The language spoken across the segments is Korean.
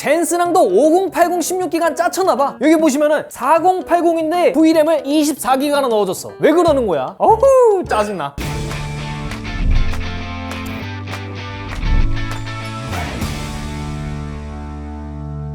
젠스랑도 5080 16기가 짜쳤나봐. 여기 보시면은 4080인데 V램을 24기가나 넣어줬어. 왜 그러는 거야? 어후 짜증나.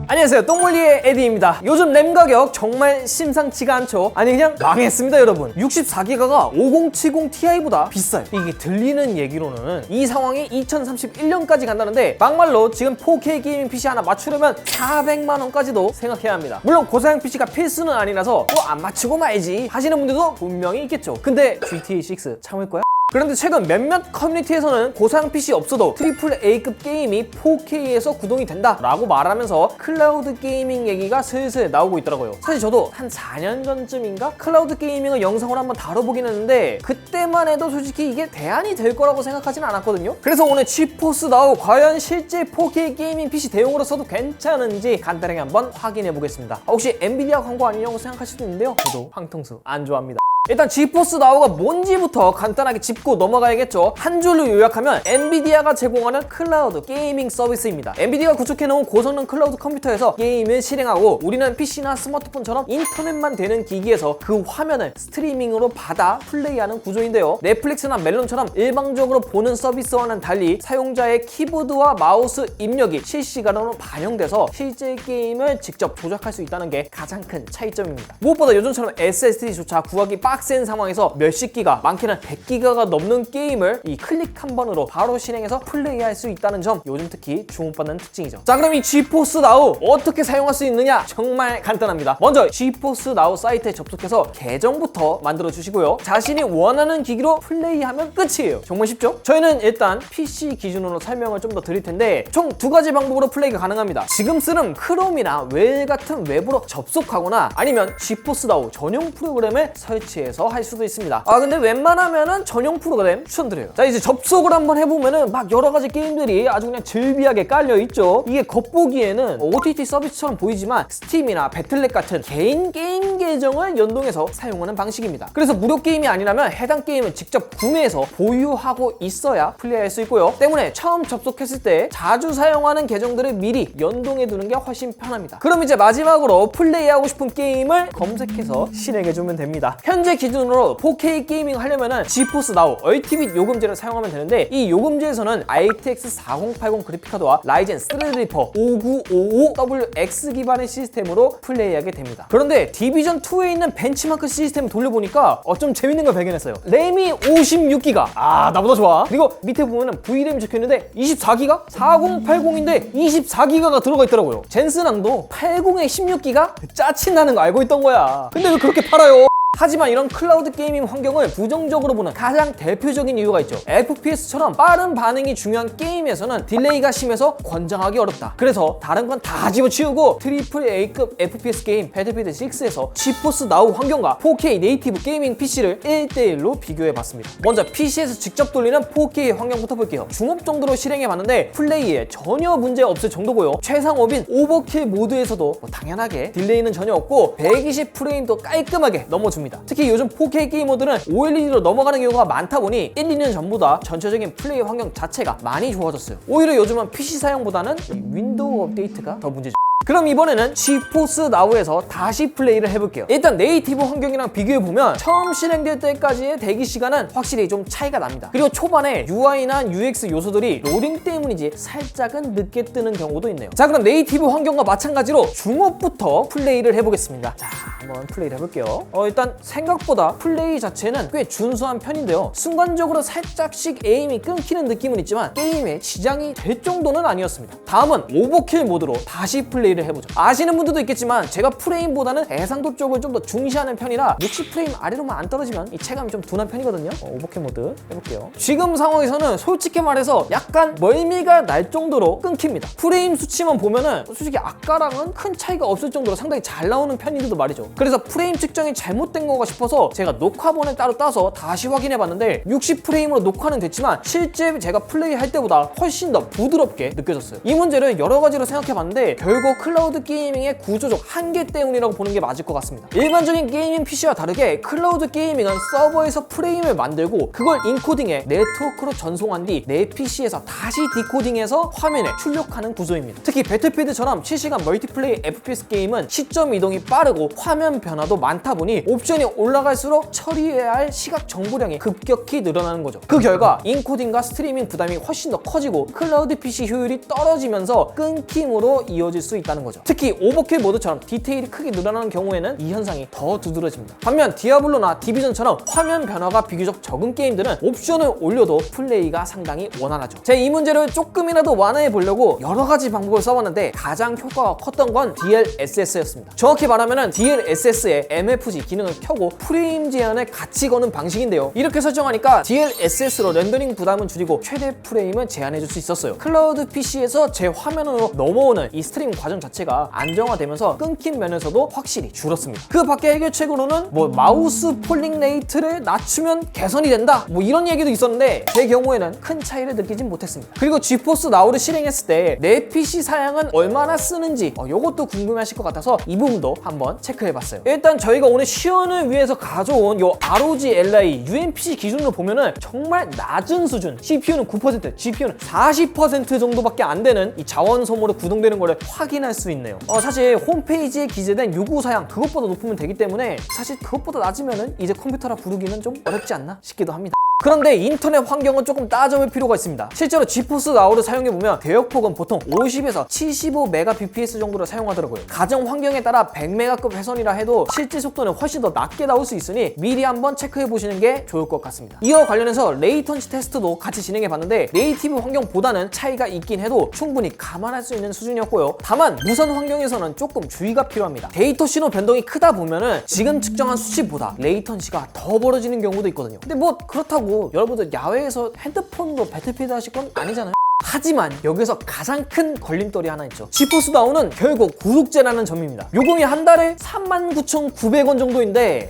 안녕하세요, 똥물리의 에디입니다. 요즘 램 가격 정말 심상치가 않죠. 아니 그냥 망했습니다 여러분. 64기가가 5070 Ti보다 비싸요. 이게 들리는 얘기로는 이 상황이 2031년까지 간다는데 막말로 지금 4K 게이밍 PC 하나 맞추려면 400만원까지도 생각해야 합니다. 물론 고사양 PC가 필수는 아니라서 또 안 맞추고 말지 하시는 분들도 분명히 있겠죠. 근데 GTA6 참을 거야? 그런데 최근 몇몇 커뮤니티에서는 고사양 PC 없어도 AAA급 게임이 4K에서 구동이 된다 라고 말하면서 클라우드 게이밍 얘기가 슬슬 나오고 있더라고요. 사실 저도 한 4년 전쯤인가 클라우드 게이밍을 영상으로 한번 다뤄보긴 했는데 그때만 해도 솔직히 이게 대안이 될 거라고 생각하진 않았거든요. 그래서 오늘 지포스 나우 과연 실제 4K 게이밍 PC 대용으로 써도 괜찮은지 간단하게 한번 확인해 보겠습니다. 혹시 엔비디아 광고 아니냐고 생각하실 수도 있는데요, 저도 황통수 안 좋아합니다. 일단 지포스 나우가 뭔지부터 간단하게 짚고 넘어가야겠죠. 한 줄로 요약하면 엔비디아가 제공하는 클라우드 게이밍 서비스입니다. 엔비디아가 구축해놓은 고성능 클라우드 컴퓨터에서 게임을 실행하고 우리는 PC나 스마트폰처럼 인터넷만 되는 기기에서 그 화면을 스트리밍으로 받아 플레이하는 구조인데요. 넷플릭스나 멜론처럼 일방적으로 보는 서비스와는 달리 사용자의 키보드와 마우스 입력이 실시간으로 반영돼서 실제 게임을 직접 조작할 수 있다는 게 가장 큰 차이점입니다. 무엇보다 요즘처럼 SSD조차 구하기 빡센 상황에서 몇십 기가, 많게는 100기가가 넘는 게임을 이 클릭 한 번으로 바로 실행해서 플레이할 수 있다는 점, 요즘 특히 주목받는 특징이죠. 자, 그럼 이 지포스 나우 어떻게 사용할 수 있느냐? 정말 간단합니다. 먼저 지포스 나우 사이트에 접속해서 계정부터 만들어 주시고요. 자신이 원하는 기기로 플레이하면 끝이에요. 정말 쉽죠? 저희는 일단 PC 기준으로 설명을 좀 더 드릴 텐데 총 두 가지 방법으로 플레이가 가능합니다. 지금 쓰는 크롬이나 웰 같은 웹으로 접속하거나 아니면 지포스 나우 전용 프로그램을 설치해서 할 수도 있습니다. 근데 웬만하면은 전용 프로그램 추천드려요. 자, 이제 접속을 한번 해보면은 막 여러 가지 게임들이 아주 그냥 즐비하게 깔려 있죠. 이게 겉보기에는 OTT 서비스처럼 보이지만 스팀이나 배틀넷 같은 개인 게임 계정을 연동해서 사용하는 방식입니다. 그래서 무료 게임이 아니라면 해당 게임을 직접 구매해서 보유하고 있어야 플레이할 수 있고요. 때문에 처음 접속했을 때 자주 사용하는 계정들을 미리 연동해 두는 게 훨씬 편합니다. 그럼 이제 마지막으로 플레이하고 싶은 게임을 검색해서 실행해주면 됩니다. 현재 기준으로 4K 게이밍 하려면은 지포스 나우 얼티밋 요금제를 사용하면 되는데 이 요금제에서는 RTX 4080 그래픽카드와 라이젠 스레드리퍼 5955WX 기반의 시스템으로 플레이하게 됩니다. 그런데 디비전2에 있는 벤치마크 시스템을 돌려보니까 좀 재밌는 걸 발견했어요. 램이 56기가, 나보다 좋아. 그리고 밑에 보면은 V램이 적혀있는데 24기가? 4080인데 24기가가 들어가 있더라고요. 젠스랑도 80에 16기가? 짜친다는 거 알고 있던 거야. 근데 왜 그렇게 팔아요? 하지만 이런 클라우드 게이밍 환경을 부정적으로 보는 가장 대표적인 이유가 있죠. FPS처럼 빠른 반응이 중요한 게임에서는 딜레이가 심해서 권장하기 어렵다. 그래서 다른 건 다 집어치우고 AAA급 FPS 게임 배틀필드 6에서 지포스 나우 환경과 4K 네이티브 게이밍 PC를 1대1로 비교해봤습니다. 먼저 PC에서 직접 돌리는 4K 환경부터 볼게요. 중업 정도로 실행해봤는데 플레이에 전혀 문제 없을 정도고요. 최상업인 오버킬 모드에서도 당연하게 딜레이는 전혀 없고 120프레임도 깔끔하게 넘어줍니다. 특히 요즘 4K 게이머들은 OLED로 넘어가는 경우가 많다 보니 1, 2년 전보다 전체적인 플레이 환경 자체가 많이 좋아졌어요. 오히려 요즘은 PC 사용보다는 윈도우 업데이트가 더 문제죠. 그럼 이번에는 지포스 나우에서 다시 플레이를 해볼게요. 일단 네이티브 환경이랑 비교해보면 처음 실행될 때까지의 대기 시간은 확실히 좀 차이가 납니다. 그리고 초반에 UI나 UX 요소들이 로딩 때문인지 살짝은 늦게 뜨는 경우도 있네요. 자, 그럼 네이티브 환경과 마찬가지로 중업부터 플레이를 해보겠습니다. 자, 한번 플레이를 해볼게요. 일단 생각보다 플레이 자체는 꽤 준수한 편인데요. 순간적으로 살짝씩 에임이 끊기는 느낌은 있지만 게임에 지장이 될 정도는 아니었습니다. 다음은 오버킬 모드로 다시 플레이를 해보죠. 아시는 분들도 있겠지만 제가 프레임보다는 해상도 쪽을 좀 더 중시하는 편이라 60프레임 아래로만 안 떨어지면 이 체감이 좀 둔한 편이거든요. 오버킬 모드 해볼게요. 지금 상황에서는 솔직히 말해서 약간 멀미가 날 정도로 끊깁니다. 프레임 수치만 보면은 솔직히 아까랑은 큰 차이가 없을 정도로 상당히 잘 나오는 편인데도 말이죠. 그래서 프레임 측정이 잘못된 건가 싶어서 제가 녹화본을 따로 따서 다시 확인해봤는데 60프레임으로 녹화는 됐지만 실제 제가 플레이할 때보다 훨씬 더 부드럽게 느껴졌어요. 이 문제를 여러 가지로 생각해봤는데 결국 클라우드 게이밍의 구조적 한계 때문이라고 보는 게 맞을 것 같습니다. 일반적인 게이밍 PC와 다르게 클라우드 게이밍은 서버에서 프레임을 만들고 그걸 인코딩해 네트워크로 전송한 뒤 내 PC에서 다시 디코딩해서 화면에 출력하는 구조입니다. 특히 배틀필드처럼 실시간 멀티플레이 FPS 게임은 시점 이동이 빠르고 화면 변화도 많다 보니 옵션이 올라갈수록 처리해야 할 시각 정보량이 급격히 늘어나는 거죠. 그 결과 인코딩과 스트리밍 부담이 훨씬 더 커지고 클라우드 PC 효율이 떨어지면서 끊김으로 이어질 수 있다는 거죠. 특히 오버킬 모드처럼 디테일이 크게 늘어나는 경우에는 이 현상이 더 두드러집니다. 반면 디아블로나 디비전처럼 화면 변화가 비교적 적은 게임들은 옵션을 올려도 플레이가 상당히 원활하죠. 제 이 문제를 조금이라도 완화해 보려고 여러 가지 방법을 써봤는데 가장 효과가 컸던 건 DLSS였습니다. 정확히 말하면 DLSS의 MFG 기능을 켜고 프레임 제한을 같이 거는 방식인데요. 이렇게 설정하니까 DLSS로 렌더링 부담은 줄이고 최대 프레임은 제한해줄 수 있었어요. 클라우드 PC에서 제 화면으로 넘어오는 이 스트림 과정 자체가 안정화되면서 끊긴 면에서도 확실히 줄었습니다. 그 밖에 해결책으로는 마우스 폴링 레이트를 낮추면 개선이 된다 이런 얘기도 있었는데 제 경우에는 큰 차이를 느끼진 못했습니다. 그리고 지포스 나우를 실행했을 때 내 PC 사양은 얼마나 쓰는지 이것도 궁금해하실 것 같아서 이 부분도 한번 체크해봤어요. 일단 저희가 오늘 시연을 위해서 가져온 요 ROG Li UMPC 기준으로 보면은 정말 낮은 수준, CPU는 9%, GPU는 40% 정도밖에 안 되는 이 자원 소모로 구동되는 거를 확인할 수 있네요. 사실 홈페이지에 기재된 요구 사양 그것보다 높으면 되기 때문에 사실 그것보다 낮으면은 이제 컴퓨터라 부르기는 좀 어렵지 않나 싶기도 합니다. 그런데 인터넷 환경은 조금 따져볼 필요가 있습니다. 실제로 지포스 나우를 사용해보면 대역폭은 보통 50에서 75Mbps 정도를 사용하더라고요. 가정 환경에 따라 100M급 회선이라 해도 실제 속도는 훨씬 더 낮게 나올 수 있으니 미리 한번 체크해보시는 게 좋을 것 같습니다. 이와 관련해서 레이턴시 테스트도 같이 진행해봤는데 네이티브 환경보다는 차이가 있긴 해도 충분히 감안할 수 있는 수준이었고요. 다만 무선 환경에서는 조금 주의가 필요합니다. 데이터 신호 변동이 크다 보면은 지금 측정한 수치보다 레이턴시가 더 벌어지는 경우도 있거든요. 근데 그렇다고 여러분들 야외에서 핸드폰으로 배틀필드 하실 건 아니잖아요. 하지만 여기서 가장 큰 걸림돌이 하나 있죠. 지포스 나우는 결국 구독제라는 점입니다. 요금이 한 달에 39,900원 정도인데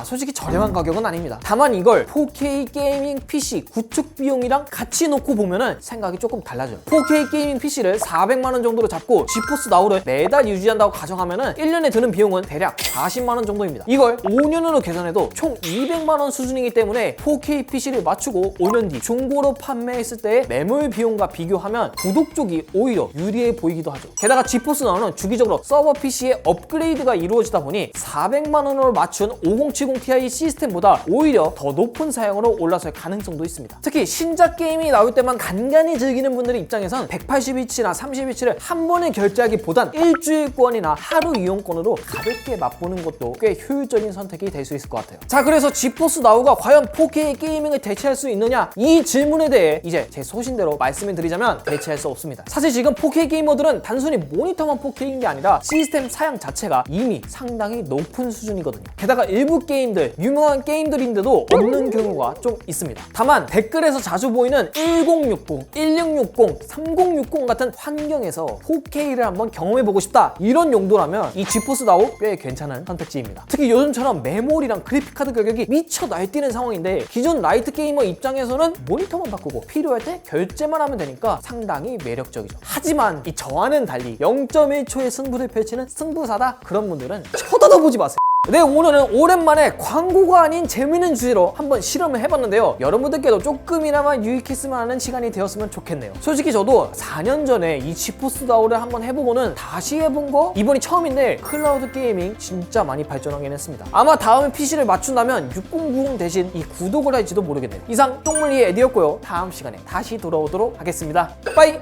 솔직히 저렴한 가격은 아닙니다. 다만 이걸 4K 게이밍 PC 구축 비용이랑 같이 놓고 보면은 생각이 조금 달라져요. 4K 게이밍 PC를 400만 원 정도로 잡고 지포스 나우를 매달 유지한다고 가정하면은 1년에 드는 비용은 대략 40만 원 정도입니다. 이걸 5년으로 계산해도 총 200만 원 수준이기 때문에 4K PC를 맞추고 5년 뒤 중고로 판매했을 때의 매몰 비용과 비교하면 구독 쪽이 오히려 유리해 보이기도 하죠. 게다가 지포스 나우는 주기적으로 서버 PC의 업그레이드가 이루어지다 보니 400만 원으로 맞춘 5070 Ti 시스템보다 오히려 더 높은 사양으로 올라설 가능성도 있습니다. 특히 신작 게임이 나올 때만 간간히 즐기는 분들의 입장에선 180인치나 30인치를 한 번에 결제하기보단 일주일권이나 하루 이용권으로 가볍게 맛보는 것도 꽤 효율적인 선택이 될 수 있을 것 같아요. 자, 그래서 지포스 나우가 과연 4K 게이밍을 대체할 수 있느냐, 이 질문에 대해 이제 제 소신대로 말씀을 드리자면 대체할 수 없습니다. 사실 지금 4K 게이머들은 단순히 모니터만 4K인 게 아니라 시스템 사양 자체가 이미 상당히 높은 수준이거든요. 게다가 일부 게임들, 유명한 게임들인데도 없는 경우가 좀 있습니다. 다만 댓글에서 자주 보이는 1060, 1660, 3060 같은 환경에서 4K를 한번 경험해보고 싶다, 이런 용도라면 이 지포스 나우 꽤 괜찮은 선택지입니다. 특히 요즘처럼 메모리랑 그래픽카드 가격이 미쳐 날뛰는 상황인데 기존 라이트 게이머 입장에서는 모니터만 바꾸고 필요할 때 결제만 하면 되니까 상당히 매력적이죠. 하지만 저와는 달리 0.1초의 승부를 펼치는 승부사다, 그런 분들은 쳐다보지 마세요. 네, 오늘은 오랜만에 광고가 아닌 재밌는 주제로 한번 실험을 해봤는데요. 여러분들께도 조금이나마 유익했으면 하는 시간이 되었으면 좋겠네요. 솔직히 저도 4년 전에 이 지포스 나우를 한번 해보고는 다시 해본 거 이번이 처음인데 클라우드 게이밍 진짜 많이 발전하긴 했습니다. 아마 다음에 PC를 맞춘다면 6090 대신 이 구독을 할지도 모르겠네요. 이상 똥물리의 에디였고요. 다음 시간에 다시 돌아오도록 하겠습니다. 빠이!